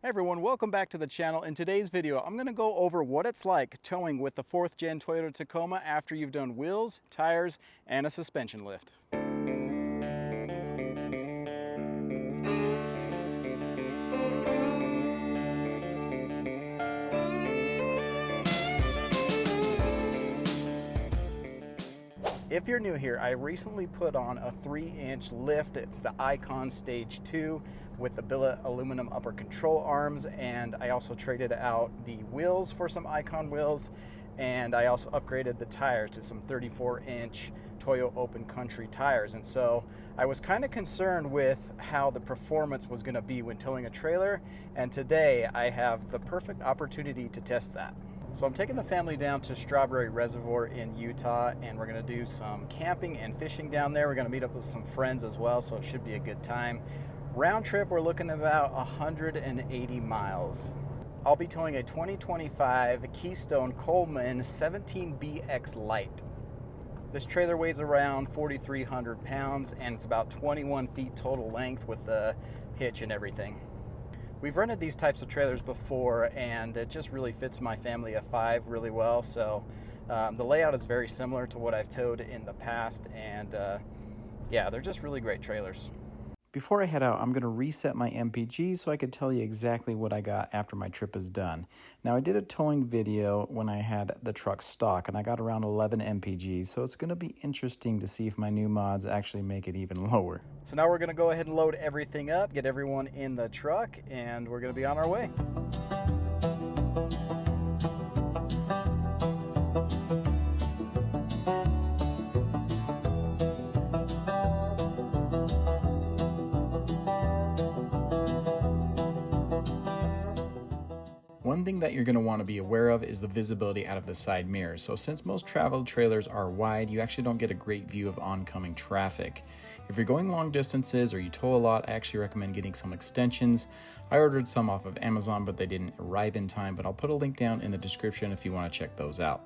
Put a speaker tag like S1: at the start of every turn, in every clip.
S1: Hey everyone, welcome back to the channel. In today's video, I'm going to go over what it's like towing with the 4th gen Toyota Tacoma after you've done wheels, tires, and a suspension lift. If you're new here, I recently put on a 3-inch lift. It's the Icon Stage 2 with the billet aluminum upper control arms, and I also traded out the wheels for some Icon wheels, and I also upgraded the tires to some 34-inch Toyo Open Country tires. And so I was kind of concerned with how the performance was going to be when towing a trailer, and today I have the perfect opportunity to test that. So I'm taking the family down to Strawberry Reservoir in Utah, and we're going to do some camping and fishing down there. We're going to meet up with some friends as well, so it should be a good time. Round trip, we're looking at about 180 miles. I'll be towing a 2025 Keystone Coleman 17BX Lite. This trailer weighs around 4,300 pounds, and it's about 21 feet total length with the hitch and everything. We've rented these types of trailers before, and it just really fits my family of 5 really well. So the layout is very similar to what I've towed in the past, and yeah, they're just really great trailers. Before I head out, I'm going to reset my MPG so I could tell you exactly what I got after my trip is done. Now, I did a towing video when I had the truck stock, and I got around 11 MPGs, so it's going to be interesting to see if my new mods actually make it even lower. So now we're going to go ahead and load everything up, get everyone in the truck, and we're going to be on our way. One thing that you're going to want to be aware of is the visibility out of the side mirrors. So since most travel trailers are wide, you actually don't get a great view of oncoming traffic. If you're going long distances or you tow a lot, I actually recommend getting some extensions. I ordered some off of Amazon, but they didn't arrive in time, but I'll put a link down in the description if you want to check those out.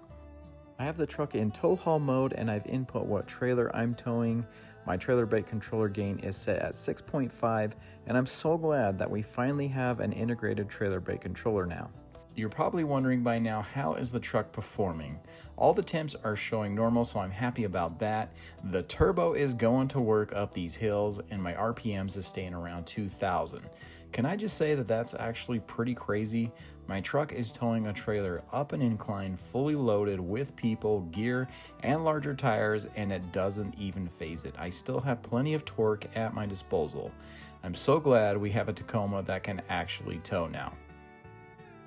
S1: I have the truck in tow haul mode, and I've input what trailer I'm towing. My trailer brake controller gain is set at 6.5, and I'm so glad that we finally have an integrated trailer brake controller now. You're probably wondering by now, how is the truck performing? All the temps are showing normal, so I'm happy about that. The turbo is going to work up these hills, and my RPMs is staying around 2,000. Can I just say that that's actually pretty crazy? My truck is towing a trailer up an incline fully loaded with people, gear, and larger tires, and it doesn't even phase it. I still have plenty of torque at my disposal. I'm so glad we have a Tacoma that can actually tow now.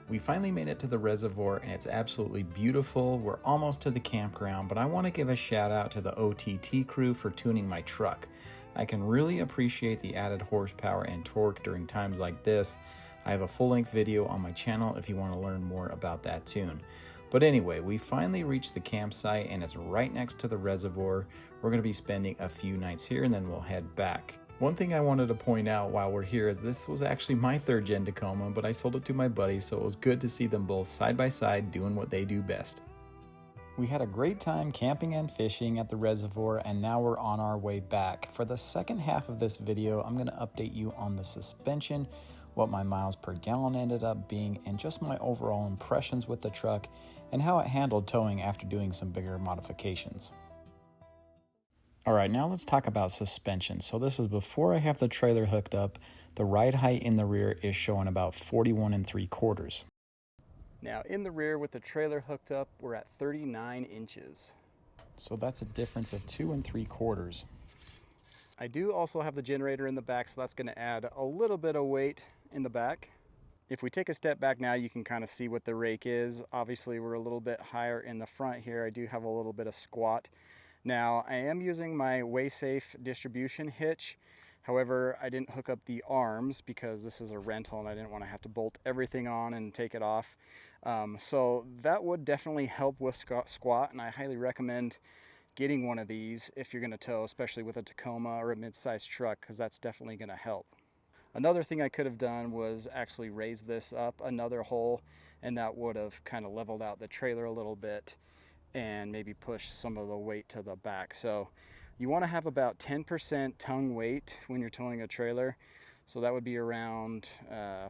S1: We finally made it to the reservoir, and it's absolutely beautiful. We're almost to the campground, but I want to give a shout out to the OTT crew for tuning my truck. I can really appreciate the added horsepower and torque during times like this. I have a full-length video on my channel if you want to learn more about that tune. But anyway, we finally reached the campsite, and it's right next to the reservoir. We're going to be spending a few nights here, and then we'll head back. One thing I wanted to point out while we're here is this was actually my 3rd gen Tacoma, but I sold it to my buddy, so it was good to see them both side by side doing what they do best. We had a great time camping and fishing at the reservoir, and now we're on our way back. For the second half of this video, I'm going to update you on the suspension, what my miles per gallon ended up being, and just my overall impressions with the truck, and how it handled towing after doing some bigger modifications. Alright, now let's talk about suspension. So this is before I have the trailer hooked up. The ride height in the rear is showing about 41 3/4. Now in the rear with the trailer hooked up, we're at 39 inches. So that's a difference of 2 3/4. I do also have the generator in the back, so that's going to add a little bit of weight in the back. If we take a step back now, you can kind of see what the rake is. Obviously we're a little bit higher in the front here. I do have a little bit of squat. Now, I am using my WaySafe distribution hitch. However, I didn't hook up the arms because this is a rental and I didn't want to have to bolt everything on and take it off. So that would definitely help with squat, and I highly recommend getting one of these if you're going to tow, especially with a Tacoma or a mid-sized truck, because that's definitely going to help. Another thing I could have done was actually raise this up another hole, and that would have kind of leveled out the trailer a little bit and maybe push some of the weight to the back. So you want to have about 10% tongue weight when you're towing a trailer.
S2: So that would be around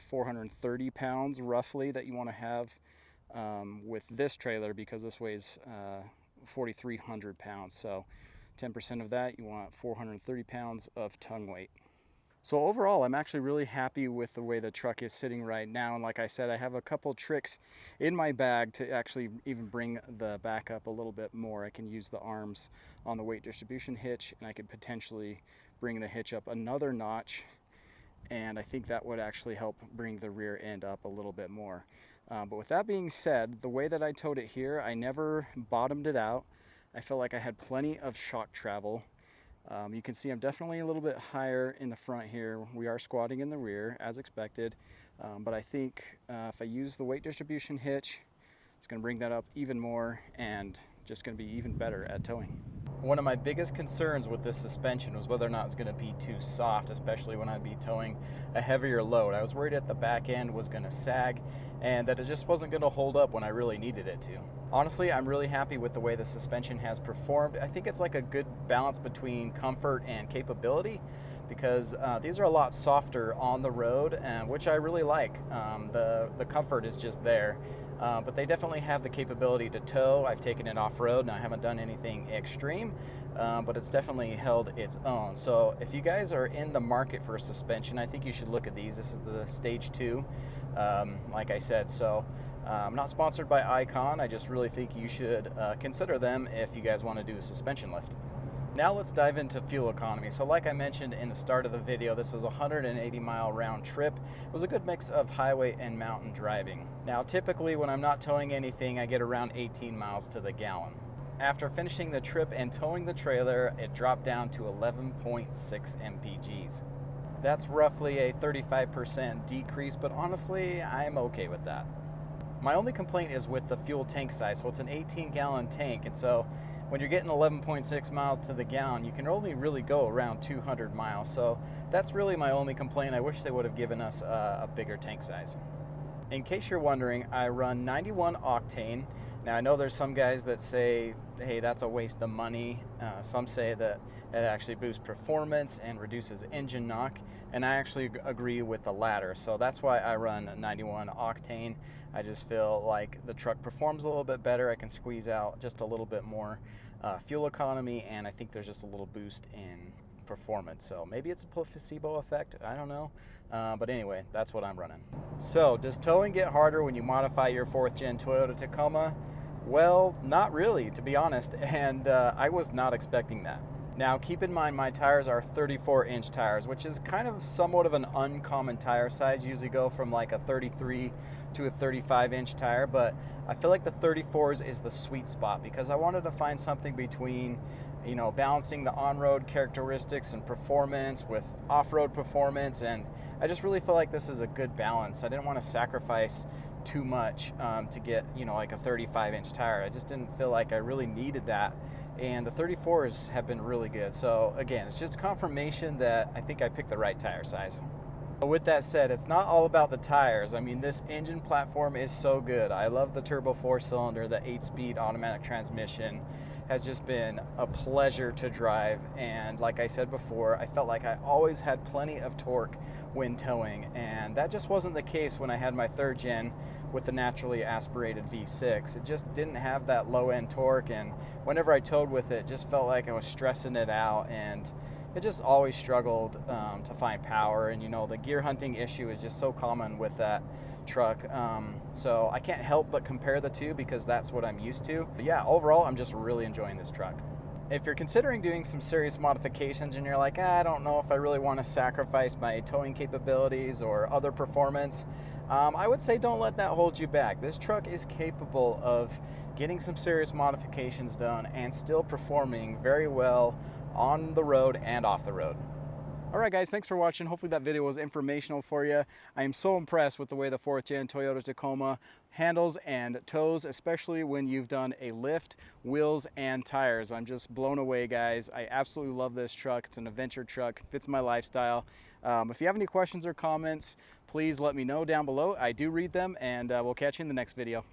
S2: 430 pounds roughly that you want to have with this trailer, because this weighs 4,300 pounds. So 10% of that, you want 430 pounds of tongue weight. So overall, I'm actually really happy with the way the truck is sitting right now. And like I said, I have a couple tricks in my bag to actually even bring the back up a little bit more. I can use the arms on the weight distribution hitch, and I could potentially bring the hitch up another notch. And I think that would actually help bring the rear end up a little bit more. But with that being said, the way that I towed it here, I never bottomed it out. I felt like I had plenty of shock travel. You can see I'm definitely a little bit higher in the front here. We are squatting in the rear as expected, but I think if I use the weight distribution hitch, it's going to bring that up even more and just going to be even better at towing. One of my biggest concerns with this suspension was whether or not it's going to be too soft, especially when I'd be towing a heavier load. I was worried that the back end was going to sag and that it just wasn't going to hold up when I really needed it to. Honestly, I'm really happy with the way the suspension has performed. I think it's like a good balance between comfort and capability, because these are a lot softer on the road, which I really like. The comfort is just there. But they definitely have the capability to tow. I've taken it off-road and I haven't done anything extreme, but it's definitely held its own. So if you guys are in the market for a suspension, I think you should look at these. This is the Stage 2, like I said. So I'm not sponsored by Icon. I just really think you should consider them if you guys want to do a suspension lift. Now let's dive into fuel economy. So like I mentioned in the start of the video, this was a 180-mile round trip. It was a good mix of highway and mountain driving. Now typically when I'm not towing anything, I get around 18 miles to the gallon. After finishing the trip and towing the trailer, it dropped down to 11.6 mpgs. That's roughly a 35% decrease, but honestly, I'm okay with that. My only complaint is with the fuel tank size. So it's an 18-gallon tank, and so when you're getting 11.6 miles to the gallon, you can only really go around 200 miles. So that's really my only complaint. I wish they would have given us a bigger tank size. In case you're wondering, I run 91 octane. Now I know there's some guys that say, hey, that's a waste of money. Some say that it actually boosts performance and reduces engine knock, and I actually agree with the latter. So that's why I run 91 octane. I just feel like the truck performs a little bit better. I can squeeze out just a little bit more fuel economy, and I think there's just a little boost in performance. So maybe it's a placebo effect, I don't know. But anyway, that's what I'm running. So does towing get harder when you modify your 4th gen Toyota Tacoma? Well, not really, to be honest, and I was not expecting that. Now keep in mind my tires are 34-inch tires, which is kind of somewhat of an uncommon tire size. Usually go from like a 33 to a 35-inch tire, but I feel like the 34s is the sweet spot because I wanted to find something between, you know, balancing the on-road characteristics and performance with off-road performance, and I just really feel like this is a good balance. I didn't want to sacrifice too much to get, you know, like a 35-inch tire. I just didn't feel like I really needed that, and the 34s have been really good. So again, it's just confirmation that I think I picked the right tire size. But with that said, it's not all about the tires. I mean, this engine platform is so good. I love the turbo 4-cylinder, the 8-speed automatic transmission has just been a pleasure to drive, and like I said before, I felt like I always had plenty of torque when towing, and that just wasn't the case when I had my 3rd gen with the naturally aspirated V6. It just didn't have that low end torque, and whenever I towed with it, just felt like I was stressing it out, and it just always struggled to find power. And you know, the gear hunting issue is just so common with that truck, so I can't help but compare the two because that's what I'm used to. But yeah, overall I'm just really enjoying this truck. If you're considering doing some serious modifications and you're like, I don't know if I really want to sacrifice my towing capabilities or other performance, I would say don't let that hold you back. This truck is capable of getting some serious modifications done and still performing very well on the road and off the road. Alright guys, thanks for watching. Hopefully that video was informational for you. I am so impressed with the way the 4th gen Toyota Tacoma handles and tows, especially when you've done a lift, wheels, and tires. I'm just blown away, guys. I absolutely love this truck. It's an adventure truck, fits my lifestyle. If you have any questions or comments, please let me know down below. I do read them, and we'll catch you in the next video.